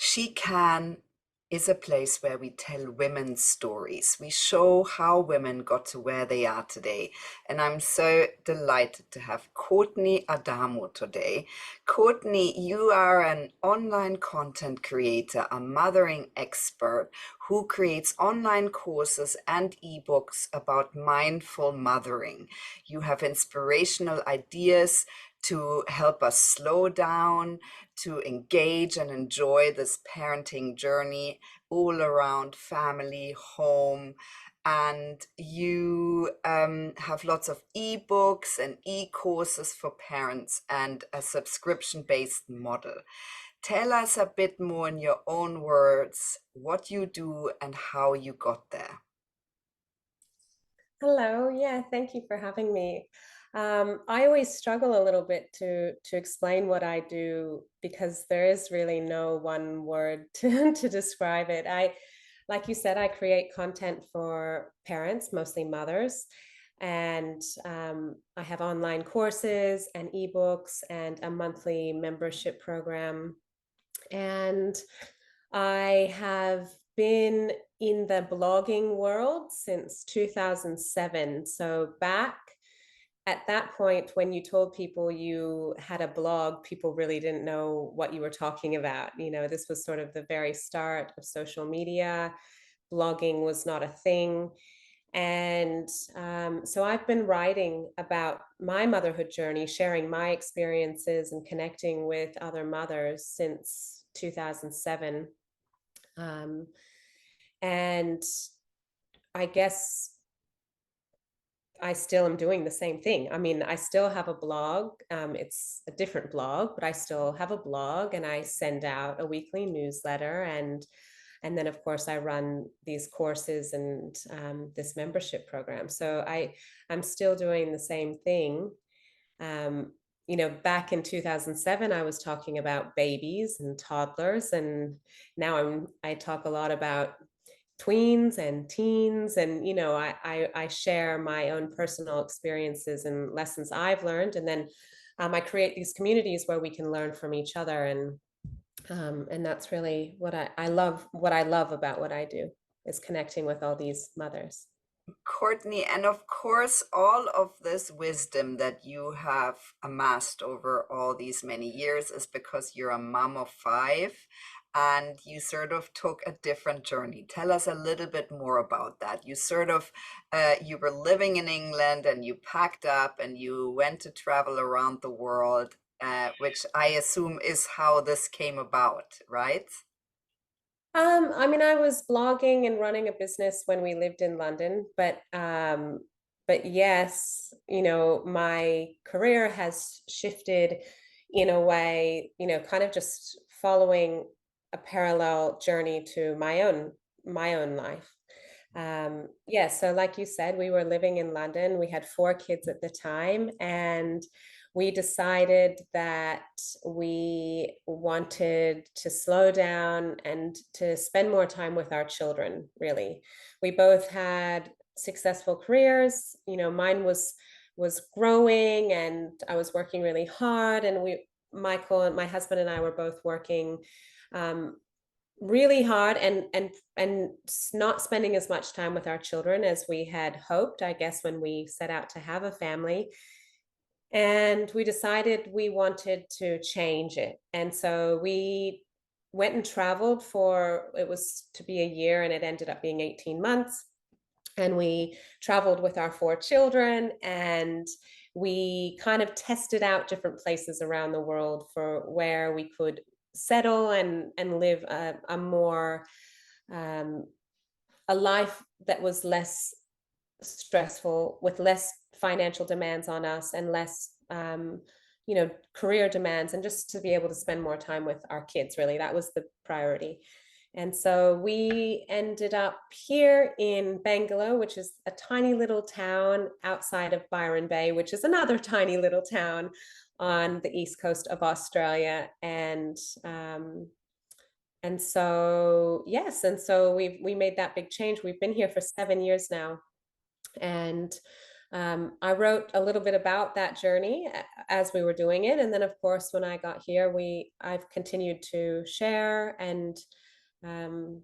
She Can is a place where we tell women's stories. We show how women got to where they are today. And I'm so delighted to have Courtney Adamo today. Courtney, you are an online content creator, a mothering expert who creates online courses and ebooks about mindful mothering. You have inspirational ideas to help us slow down, to engage and enjoy this parenting journey all around family, home. And you have lots of ebooks and e-courses for parents and a subscription-based model. Tell us a bit more in your own words what you do and how you got there. Hello. Yeah, thank you for having me. I always struggle a little bit to explain what I do because there is really no one word to describe it. Like you said, I create content for parents, mostly mothers, and I have online courses and ebooks and a monthly membership program. And I have been in the blogging world since 2007. So back at that point, when you told people you had a blog, people really didn't know what you were talking about. This was sort of the very start of social media. Blogging was not a thing. And so I've been writing about my motherhood journey, sharing my experiences and connecting with other mothers since 2007. Um, and I guess I still am doing the same thing. I mean, I still have a blog. It's a different blog, but I still have a blog and I send out a weekly newsletter. And then, of course, I run these courses and this membership program. So I'm still doing the same thing. Um, Back in 2007, I was talking about babies and toddlers, and now I talk a lot about tweens and teens, and I share my own personal experiences and lessons I've learned, and then I create these communities where we can learn from each other, and that's really what I love. What I love about what I do is connecting with all these mothers. Courtney, and of course, all of this wisdom that you have amassed over all these many years is because you're a mom of five and you sort of took a different journey. Tell us a little bit more about that. You were living in England and you packed up and you went to travel around the world, which I assume is how this came about, right? I mean, I was blogging and running a business when we lived in London, but yes, my career has shifted in a way, kind of just following a parallel journey to my own life. Yeah, so like you said, we were living in London. We had four kids at the time, and we decided that we wanted to slow down and to spend more time with our children, really. We both had successful careers. Mine was growing and I was working really hard, and Michael and my husband and I were both working um, really hard and not spending as much time with our children as we had hoped, I guess, when we set out to have a family. And we decided we wanted to change it. And so we went and traveled for, it was to be a year, and it ended up being 18 months. And we traveled with our four children, and we kind of tested out different places around the world for where we could settle and live a more um, a life that was less stressful, with less financial demands on us and less career demands, and just to be able to spend more time with our kids. Really, that was the priority. And so we ended up here in Bangalore, which is a tiny little town outside of Byron Bay, which is another tiny little town on the east coast of Australia. And so yes, and so we made that big change. We've been here for 7 years now, and I wrote a little bit about that journey as we were doing it, and then of course when I got here, I've continued to share and um,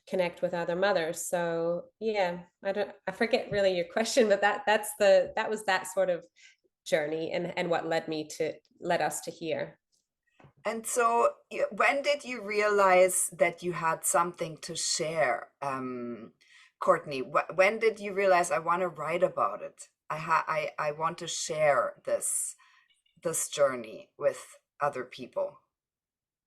connect with other mothers. So yeah, I forget really your question, but that was that sort of journey and what led us to here. And so, when did you realize that you had something to share, Courtney? When did you realize I want to write about it? I want to share this journey with other people.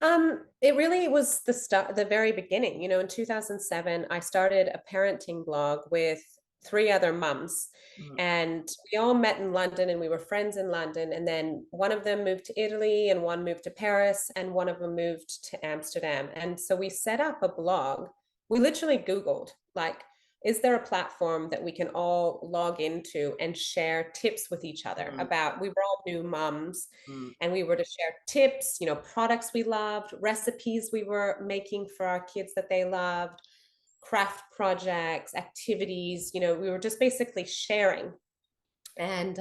It really was the very beginning. In 2007, I started a parenting blog with three other mums, Mm, and we all met in London, and we were friends in London. And then one of them moved to Italy, and one moved to Paris, and one of them moved to Amsterdam. And so we set up a blog. We literally Googled, like, is there a platform that we can all log into and share tips with each other mm, about? We were all new mums, mm, and we were to share tips, products we loved, recipes we were making for our kids that they loved, craft projects, activities. We were just basically sharing. And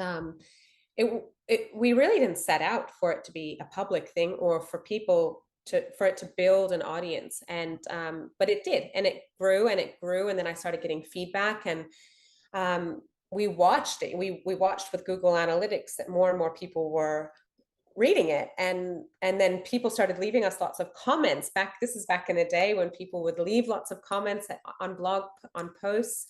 we really didn't set out for it to be a public thing or for it to build an audience. And but it did, and it grew and it grew, and then I started getting feedback, and we watched it. We watched with Google Analytics that more and more people were reading it, and then people started leaving us lots of comments. This is back in the day when people would leave lots of comments on posts,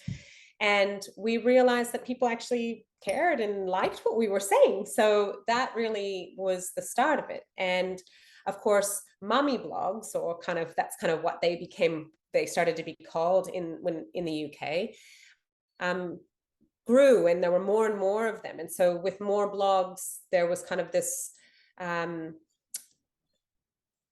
and we realized that people actually cared and liked what we were saying. So that really was the start of it. And of course, mommy blogs, or that's kind of what they started to be called in the UK, um, grew, and there were more and more of them. And so with more blogs, there was kind of this um,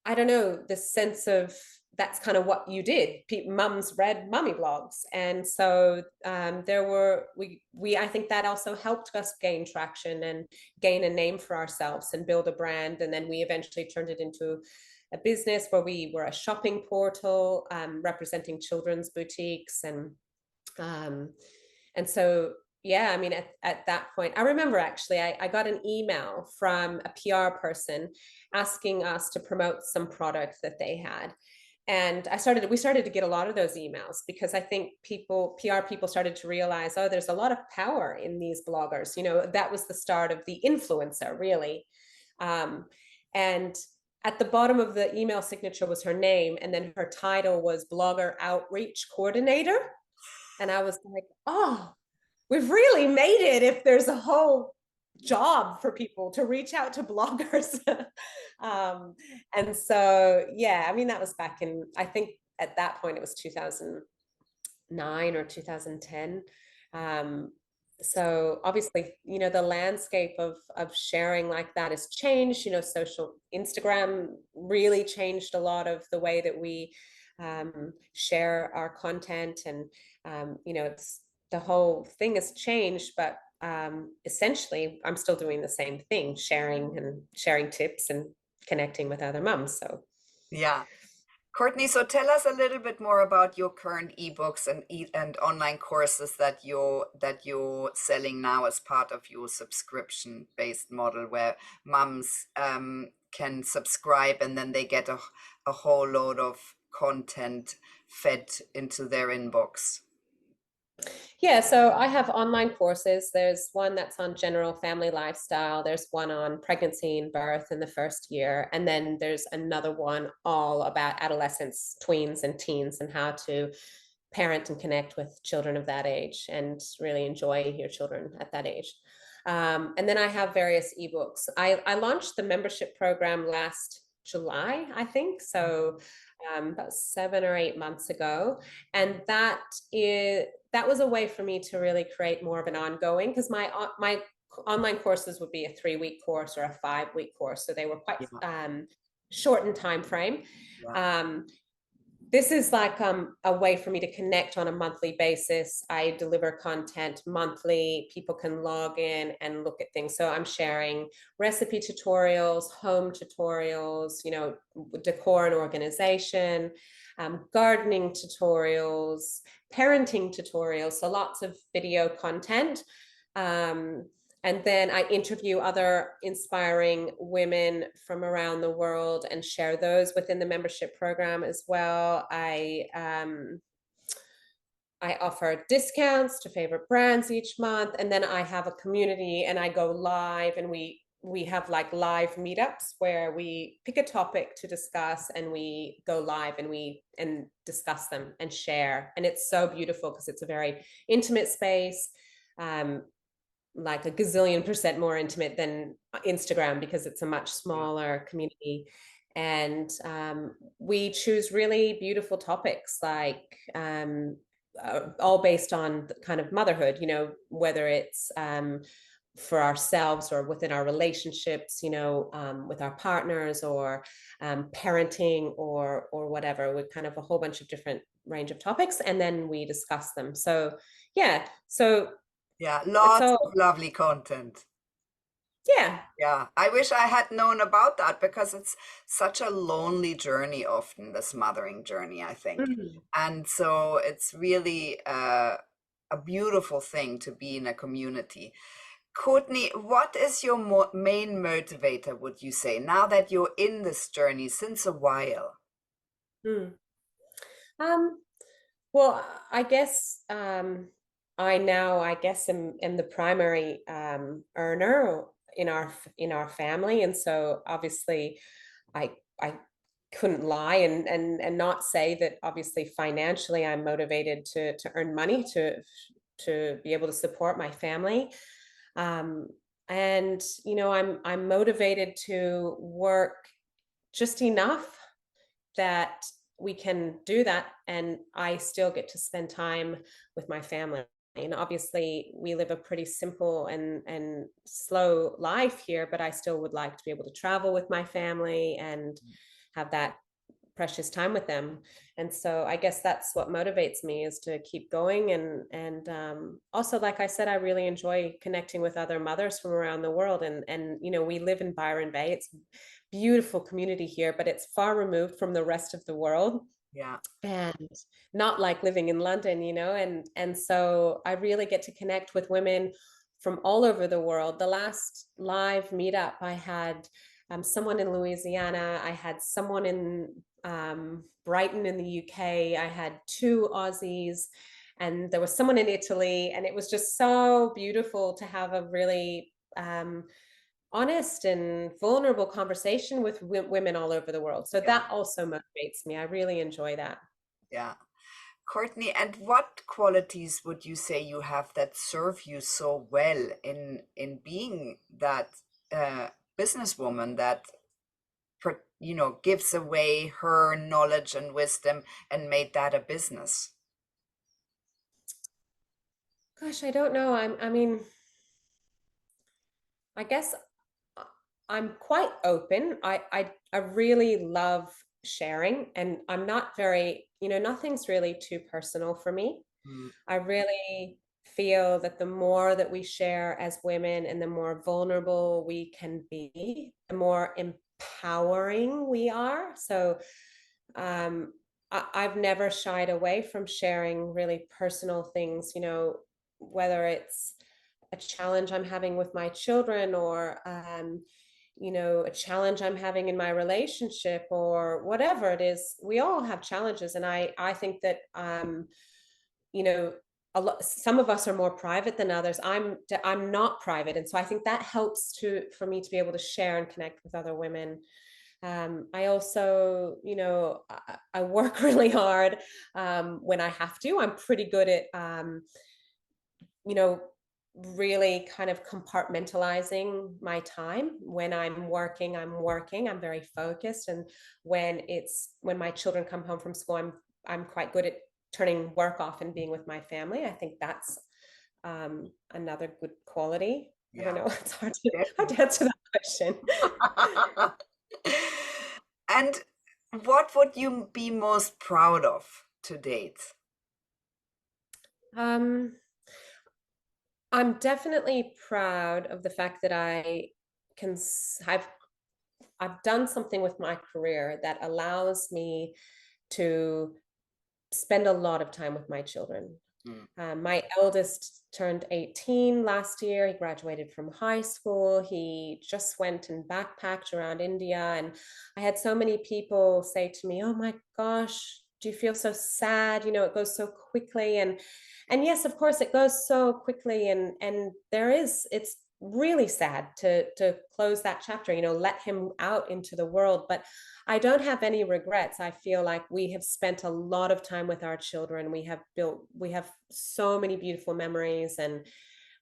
I don't know, this sense of that's kind of what you did. Mums read mummy blogs, and so there were we I think that also helped us gain traction and gain a name for ourselves and build a brand. And then we eventually turned it into a business where we were a shopping portal, representing children's boutiques, um, and so, yeah, I mean, at that point, I remember actually, I got an email from a PR person asking us to promote some product that they had. And we started to get a lot of those emails because I think PR people started to realize, oh, there's a lot of power in these bloggers. That was the start of the influencer, really. Um, and at the bottom of the email signature was her name, and then her title was Blogger Outreach Coordinator. And I was like, oh, we've really made it if there's a whole job for people to reach out to bloggers. um, and so, yeah, I mean, that was back in, I think at that point it was 2009 or 2010. Um, so obviously, the landscape of sharing like that has changed. Social Instagram really changed a lot of the way that we share our content, and it's the whole thing has changed, but essentially I'm still doing the same thing, sharing tips and connecting with other moms. So yeah. Courtney, so tell us a little bit more about your current ebooks and online courses that you're selling now as part of your subscription-based model, where mums can subscribe and then they get a whole load of content fed into their inbox. yeah, so I have online courses. There's one that's on general family lifestyle. There's one on pregnancy and birth in the first year. And then there's another one all about adolescents, tweens, and teens, and how to parent and connect with children of that age and really enjoy your children at that age. And then I have various ebooks. I launched the membership program last July, I think. So about 7 or 8 months ago. And that was a way for me to really create more of an ongoing, because my online courses would be a 3-week course or a 5-week course. So they were quite Yeah, short in time frame. yeah. Um, this is like a way for me to connect on a monthly basis. I deliver content monthly. People can log in and look at things. So I'm sharing recipe tutorials, home tutorials, decor and organization, gardening tutorials, parenting tutorials. So lots of video content. And then I interview other inspiring women from around the world and share those within the membership program as well. I offer discounts to favorite brands each month, and then I have a community and I go live, and we have like live meetups where we pick a topic to discuss and we go live and we discuss them and share. And it's so beautiful because it's a very intimate space, like a gazillion% more intimate than Instagram because it's a much Yeah. smaller community. And we choose really beautiful topics, like all based on kind of motherhood, whether it's for ourselves or within our relationships, with our partners, or parenting, or whatever, with kind of a whole bunch of different range of topics, and then we discuss them. So yeah, so Yeah, it's lots all, of lovely content. yeah. Yeah, I wish I had known about that because it's such a lonely journey often, this mothering journey, I think. Mm. And so it's really a beautiful thing to be in a community. Courtney, what is your main motivator, would you say, now that you're in this journey since a while? Mm. Um, well, I guess I guess am the primary earner in our family, and so obviously, I couldn't lie and not say that obviously financially I'm motivated to earn money to be able to support my family. Um, and I'm motivated to work just enough that we can do that and I still get to spend time with my family. And obviously we live a pretty simple and slow life here, but I still would like to be able to travel with my family and have that precious time with them. And so I guess that's what motivates me, is to keep going. And also, like I said, I really enjoy connecting with other mothers from around the world. And we live in Byron Bay. It's beautiful community here, but it's far removed from the rest of the world, Yeah, and not like living in London, and so I really get to connect with women from all over the world. The last live meetup I had someone in Louisiana, I had someone in Brighton in the UK, I had two Aussies, and there was someone in Italy, and it was just so beautiful to have a really honest and vulnerable conversation with women all over the world. So yeah, that also motivates me. I really enjoy that. yeah. Courtney, and what qualities would you say you have that serve you so well in being that businesswoman that gives away her knowledge and wisdom and made that a business? Gosh, I don't know. I mean, I guess I'm quite open. I really love sharing, and I'm not very, nothing's really too personal for me. Mm, I really feel that the more that we share as women and the more vulnerable we can be, the more empowering we are. So I've never shied away from sharing really personal things, whether it's a challenge I'm having with my children, or a challenge I'm having in my relationship, or whatever it is. We all have challenges, and I think that you know some of us are more private than others. I'm not private, and so I think that helps for me to be able to share and connect with other women. I also, I work really hard when I have to. I'm pretty good at you know really kind of compartmentalizing my time. When I'm working, I'm very focused, and when my children come home from school, I'm quite good at turning work off and being with my family. I think that's another good quality. I don't yeah, know. It's hard definitely. to answer that question. And what would you be most proud of to date? um I'm definitely proud of the fact that can I've done something with my career that allows me to spend a lot of time with my children. Mm. My eldest turned 18 last year. He graduated from high school. He just went and backpacked around India. And I had so many people say to me, "Oh my gosh, do you feel so sad? You know, it goes so quickly." And yes, of course, it goes so quickly. And it's really sad to close that chapter, you know, let him out into the world. But I don't have any regrets. I feel like we have spent a lot of time with our children. We have so many beautiful memories, and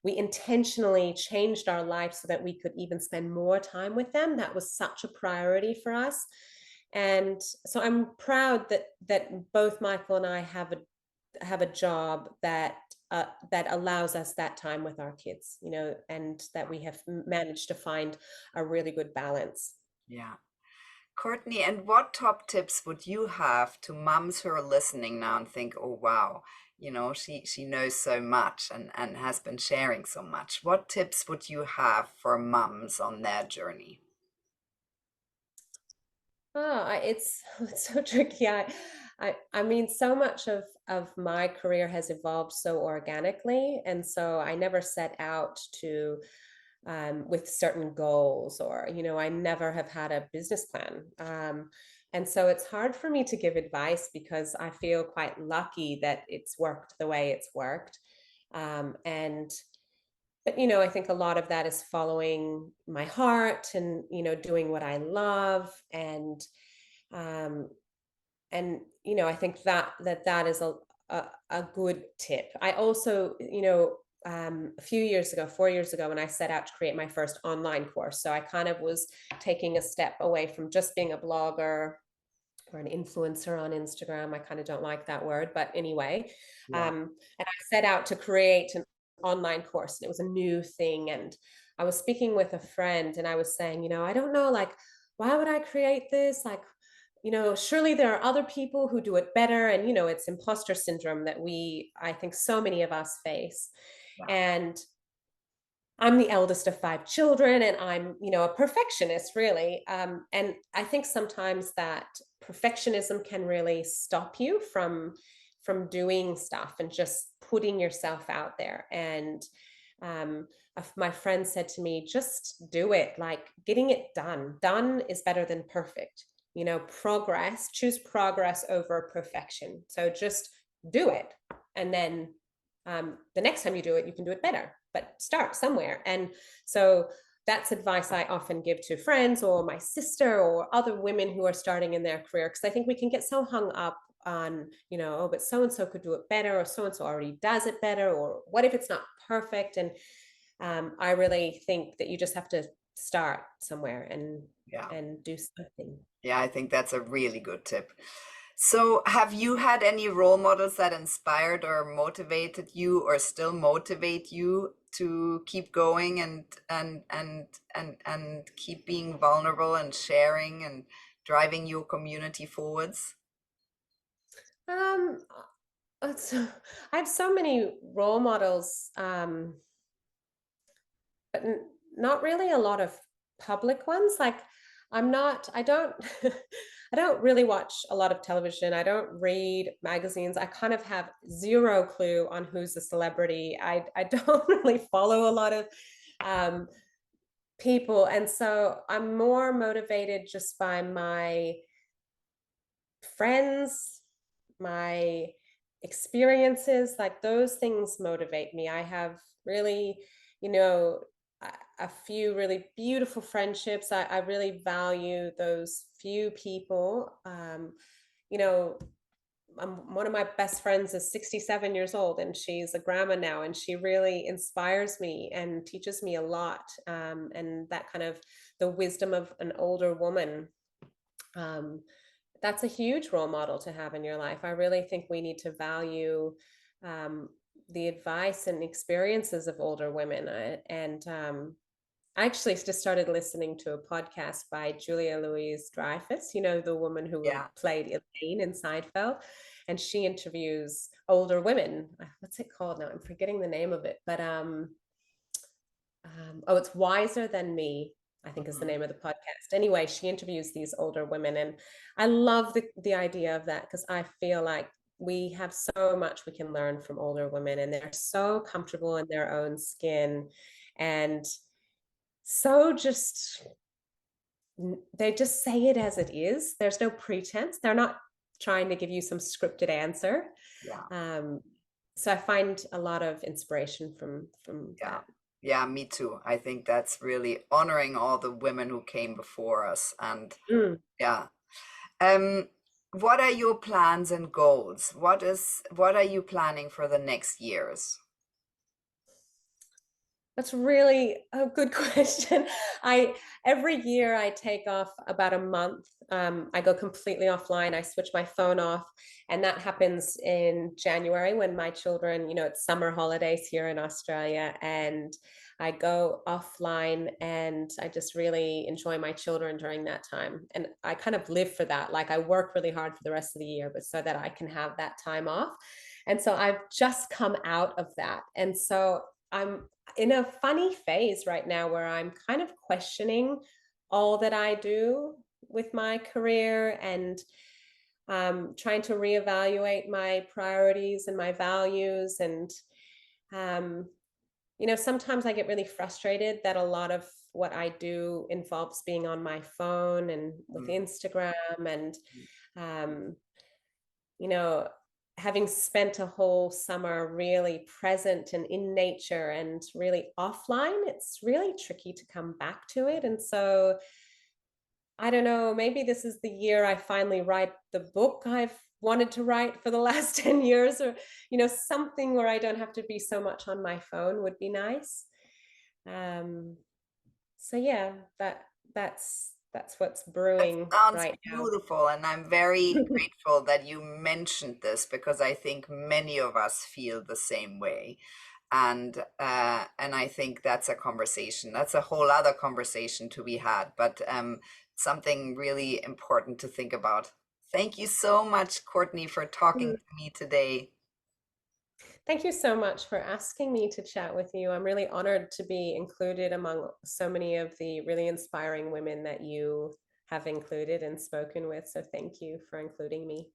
we intentionally changed our lives so that we could even spend more time with them. That was such a priority for us. And so I'm proud that both Michael and I have a job that allows us that time with our kids, you know, and that we have managed to find a really good balance. Yeah. Courtney, and what top tips would you have to mums who are listening now and think, oh wow, she knows so much and has been sharing so much. What tips would you have for mums on their journey? It's it's so tricky. I mean, so much of my career has evolved so organically, and so I never set out to with certain goals, or you know, I never have had a business plan. And so it's hard for me to give advice because I feel quite lucky that it's worked the way it's worked. And but you know, I think a lot of that is following my heart and you know, doing what I love, um, and you know, I think that is a good tip. I also, you know, a few years ago, 4 years ago, when I set out to create my first online course, so I kind of was taking a step away from just being a blogger or an influencer on Instagram. I kind of don't like that word, but anyway, Yeah. and I set out to create an online course, and it was a new thing. And I was speaking with a friend, and I was saying, you know, I don't know, like, why would I create this? Like, you know, surely there are other people who do it better. And, you know, it's imposter syndrome that I think so many of us face. Yeah. And I'm the eldest of five children, and I'm, you know, a perfectionist, really. And I think sometimes that perfectionism can really stop you from doing stuff and just putting yourself out there. And um, my friend said to me, just do it. Like, getting it done. Done is better than perfect. You know, choose progress over perfection. So just do it. And then the next time you do it, you can do it better, but start somewhere. And so that's advice I often give to friends or my sister or other women who are starting in their career, because I think we can get so hung up on, you know, oh, but so and so could do it better, or so and so already does it better, or what if it's not perfect? And I really think that you just have to start somewhere Yeah. and do something. Yeah, I think that's a really good tip. So, have you had any role models that inspired or motivated you or still motivate you to keep going and keep being vulnerable and sharing and driving your community forwards? Um, so I have so many role models. But not really a lot of public ones. Like, I don't, I don't really watch a lot of television. I don't read magazines. I kind of have zero clue on who's a celebrity. I don't really follow a lot of um, people. And so I'm more motivated just by my friends, my experiences. Like, those things motivate me. I have really, you know, a few really beautiful friendships. I really value those few people. You know, one of my best friends is 67 years old, and she's a grandma now, and she really inspires me and teaches me a lot. And that kind of the wisdom of an older woman, um, that's a huge role model to have in your life. I really think we need to value um, the advice and experiences of older women. I actually just started listening to a podcast by Julia Louise-Dreyfus, you know, the woman who Yeah. played Elaine in Seinfeld, and she interviews older women. What's it called now? I'm forgetting the name of it, but oh, it's Wiser Than Me, I think is the Mhm. name of the podcast. Anyway, she interviews these older women, and I love the idea of that, because I feel like we have so much we can learn from older women, and they're so comfortable in their own skin, and so just they just say it as it is. There's no pretense. They're not trying to give you some scripted answer. Yeah. Um, so I find a lot of inspiration from Yeah. that. Yeah, me too. I think that's really honoring all the women who came before us. And Mm. yeah. Um, what are your plans and goals? What are you planning for the next years? That's really a good question. I Every year I take off about a month. I go completely offline. I switch my phone off, and that happens in January when my children, it's summer holidays here in Australia, and I go offline and I just really enjoy my children during that time. And I kind of live for that. Like I work really hard for the rest of the year, but so that I can have that time off. And so I've just come out of that. And so I'm in a funny phase right now where I'm kind of questioning all that I do with my career, and trying to reevaluate my priorities and my values. And, um, sometimes I get really frustrated that a lot of what I do involves being on my phone and with Mm, Instagram, and, mm, um, you know, having spent a whole summer really present and in nature and really offline, it's really tricky to come back to it. And so I don't know, maybe this is the year I finally write the book I've wanted to write for the last 10 years, or, something where I don't have to be so much on my phone would be nice. Um, so yeah, that's what's that brewing sounds right now. beautiful, and I'm very grateful that you mentioned this because I think many of us feel the same way. And I think that's a conversation. That's a whole other conversation to be had, but something really important to think about. Thank you so much, Courtney, for talking to me today. Thank you so much for asking me to chat with you. I'm really honored to be included among so many of the really inspiring women that you have included and spoken with. So thank you for including me.